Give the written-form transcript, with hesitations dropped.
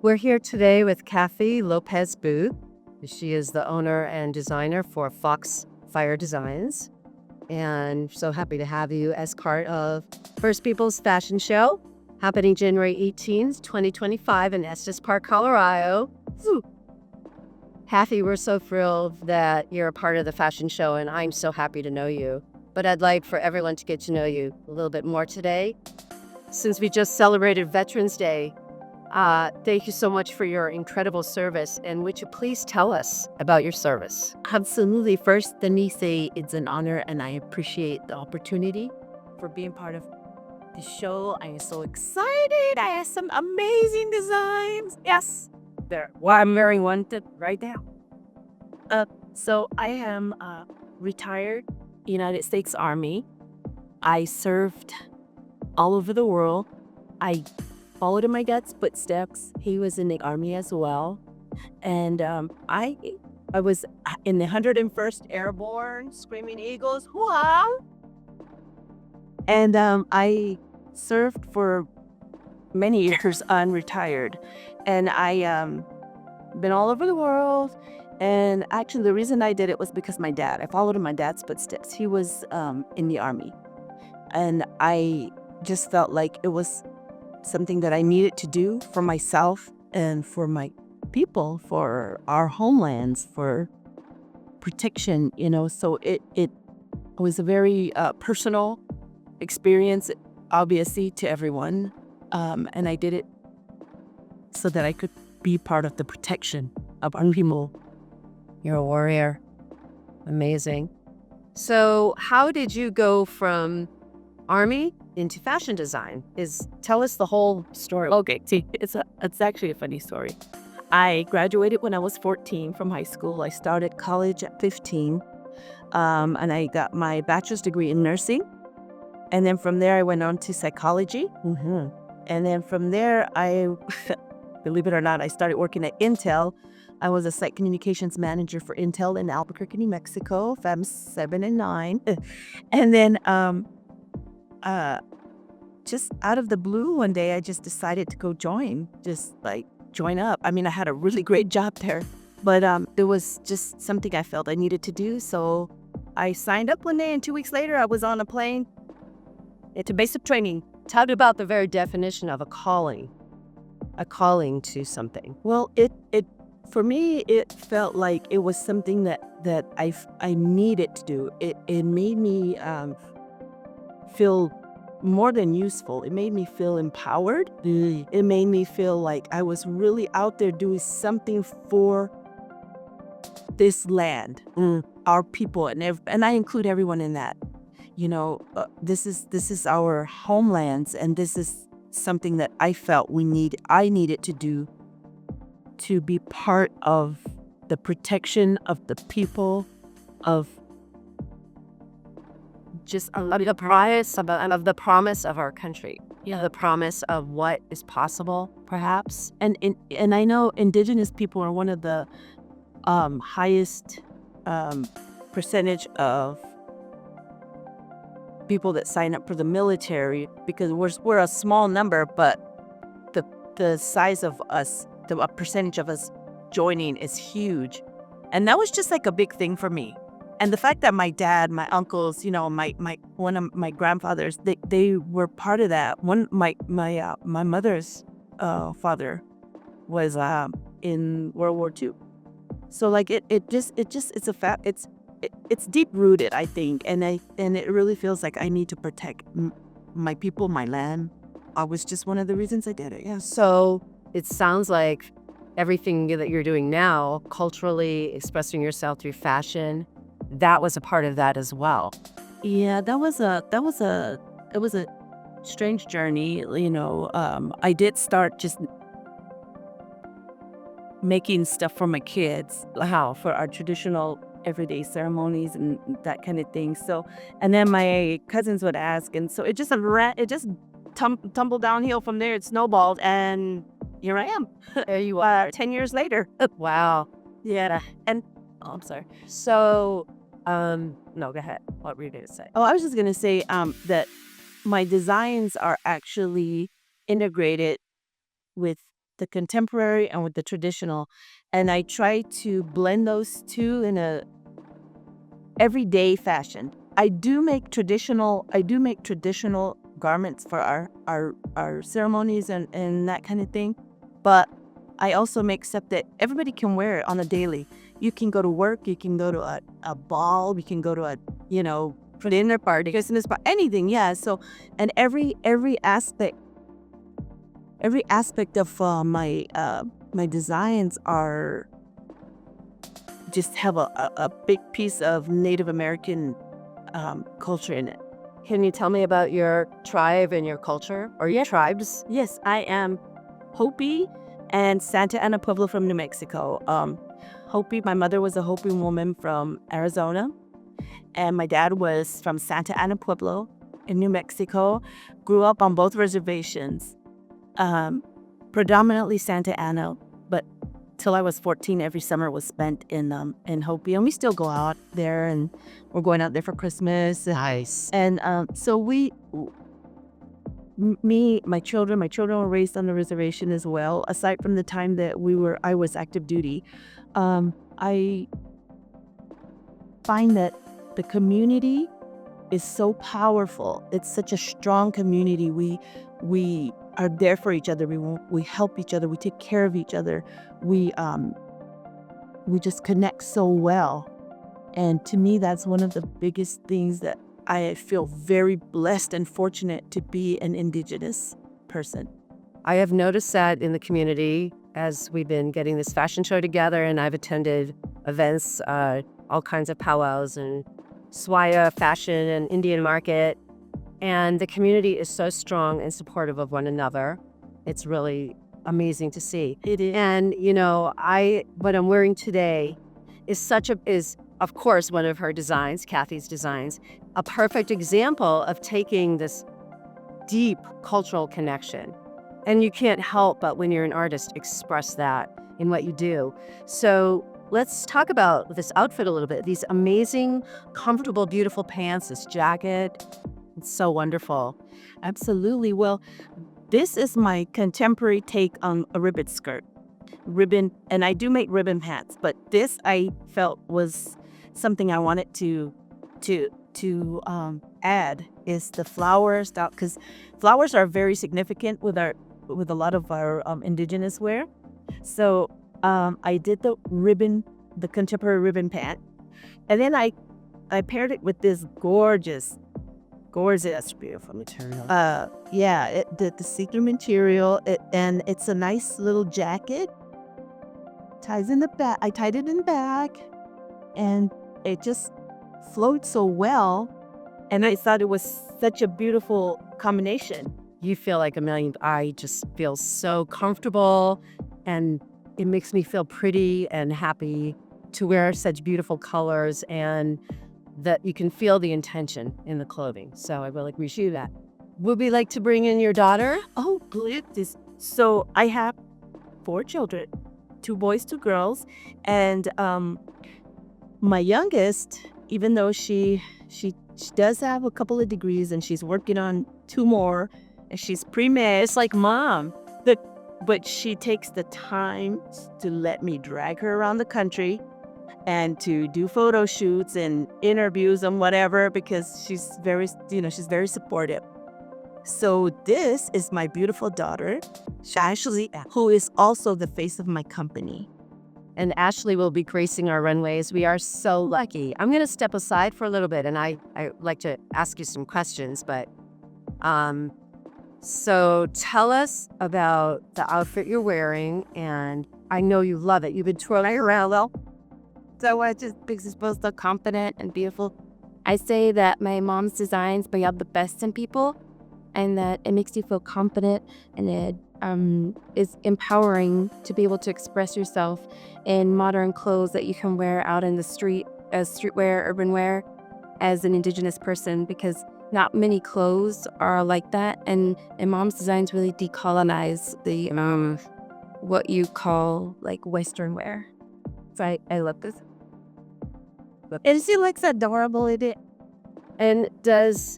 We're here today with Cathy Lopez Booth. She is the owner and designer for Foxfire Designs. And so happy to have you as part of First People's Fashion Show, happening January 18th, 2025 in Estes Park, Colorado. Woo. Cathy, we're so thrilled that you're a part of the fashion show, and I'm so happy to know you. But I'd like for everyone to get to know you a little bit more today. Since we just celebrated Veterans Day, thank you so much for your incredible service. And would you please tell us about your service? Absolutely. First, let me say it's an honor and I appreciate the opportunity for being part of the show. I am so excited. I have some amazing designs. Yes. There. Well, I'm wearing one right now. So I am retired United States Army. I served all over the world. I followed in my dad's footsteps. He was in the Army as well. And I was in the 101st Airborne, Screaming Eagles. Hoo-ah! And I served for many years unretired. And I been all over the world. And actually, the reason I did it was because I followed in my dad's footsteps. He was in the Army. And I just felt like it was something that I needed to do for myself and for my people, for our homelands, for protection, So it was a very personal experience, obviously, to everyone. And I did it so that I could be part of the protection of our people. You're a warrior. Amazing. So how did you go from Army into fashion design? Tell us the whole story. Okay, see, it's actually a funny story. I graduated when I was 14 from high school. I started college at 15, and I got my bachelor's degree in nursing. And then from there, I went on to psychology. Mm-hmm. And then from there, believe it or not, I started working at Intel. I was a site communications manager for Intel in Albuquerque, New Mexico, FAM 7 and 9. And then just out of the blue one day, I just decided to go join up. I mean, I had a really great job there, but there was just something I felt I needed to do. So I signed up one day, and 2 weeks later, I was on a plane into basic training. Talk about the very definition of a calling to something. Well, for me, it felt like it was something that I needed to do. It made me feel more than useful. It made me feel empowered. It made me feel like I was really out there doing something for this land, our people, and I include everyone in that. This is our homelands, and this is something that I felt I needed to do to be part of the protection of the people, of just the promise of our country. Yeah, the promise of what is possible, perhaps. And I know Indigenous people are one of the highest percentage of people that sign up for the military, because we're a small number, but the size of us, the percentage of us joining is huge. And that was just like a big thing for me. And the fact that my dad, my uncles, one of my grandfathers, they were part of that. My mother's father was in World War II. So like it's a fact. It's deep rooted, I think, and it really feels like I need to protect my people, my land. It was just one of the reasons I did it. Yeah. So it sounds like everything that you're doing now, culturally expressing yourself through fashion, that was a part of that as well. Yeah, it was a strange journey. I did start just making stuff for my kids, for our traditional everyday ceremonies and that kind of thing. So, and then my cousins would ask, and so it just tumbled downhill from there. It snowballed, and here I am. There you are. 10 years later. Wow. Yeah. And I'm sorry. So, no, go ahead. What were you going to say? Oh, I was just going to say that my designs are actually integrated with the contemporary and with the traditional. And I try to blend those two in a everyday fashion. I do make traditional garments for our ceremonies and that kind of thing. But I also make stuff that everybody can wear on a daily. You can go to work, you can go to a ball, you can go to a, dinner party, Christmas party, anything, yeah. So, and every aspect of my designs are just have a big piece of Native American culture in it. Can you tell me about your tribe and your culture or your tribes? Yes, I am Hopi and Santa Ana Pueblo from New Mexico. Hopi, my mother was a Hopi woman from Arizona, and my dad was from Santa Ana Pueblo in New Mexico. Grew up on both reservations, predominantly Santa Ana, but till I was 14, every summer was spent in Hopi, and we still go out there, and we're going out there for Christmas. Nice. And so my children were raised on the reservation as well. Aside from the time that I was active duty, I find that the community is so powerful. It's such a strong community. We are there for each other. We help each other. We take care of each other. We just connect so well. And to me, that's one of the biggest things that I feel very blessed and fortunate to be an Indigenous person. I have noticed that in the community as we've been getting this fashion show together, and I've attended events, all kinds of powwows and Swaya fashion and Indian market. And the community is so strong and supportive of one another. It's really amazing to see. It is. And, what I'm wearing today is of course one of her designs, Cathy's designs, a perfect example of taking this deep cultural connection. And you can't help but, when you're an artist, express that in what you do. So let's talk about this outfit a little bit. These amazing, comfortable, beautiful pants, this jacket. It's so wonderful. Absolutely. Well, this is my contemporary take on a ribbon skirt. And I do make ribbon pants, but this I felt was something I wanted to add is the flowers, because flowers are very significant with a lot of our Indigenous wear. So I did the contemporary ribbon pant, and then I paired it with this gorgeous, Beautiful material. the see-through material, and it's a nice little jacket. Ties in the back. I tied it in the back, and it just flowed so well. And I thought it was such a beautiful combination. You feel like I just feel so comfortable, and it makes me feel pretty and happy to wear such beautiful colors, and that you can feel the intention in the clothing. So I really appreciate that. Would we like to bring in your daughter? Oh, goodness. So I have 4 children, 2 boys, 2 girls. And my youngest, even though she does have a couple of degrees and she's working on 2 more, and she's pre-med, It's like mom. but she takes the time to let me drag her around the country and to do photo shoots and interviews and whatever, because she's very supportive. So this is my beautiful daughter, Ashley, who is also the face of my company. And Ashley will be gracing our runways. We are so lucky. I'm going to step aside for a little bit, and I like to ask you some questions. But so tell us about the outfit you're wearing, and I know you love it. You've been twirling around, well. So what just makes us both so confident and beautiful. I say that my mom's designs bring out the best in people, and that it makes you feel confident, and it is empowering to be able to express yourself in modern clothes that you can wear out in the street as streetwear, urban wear, as an Indigenous person, because not many clothes are like that. And mom's designs really decolonize the what you call like Western wear. So I love this. And she looks adorable in it. And does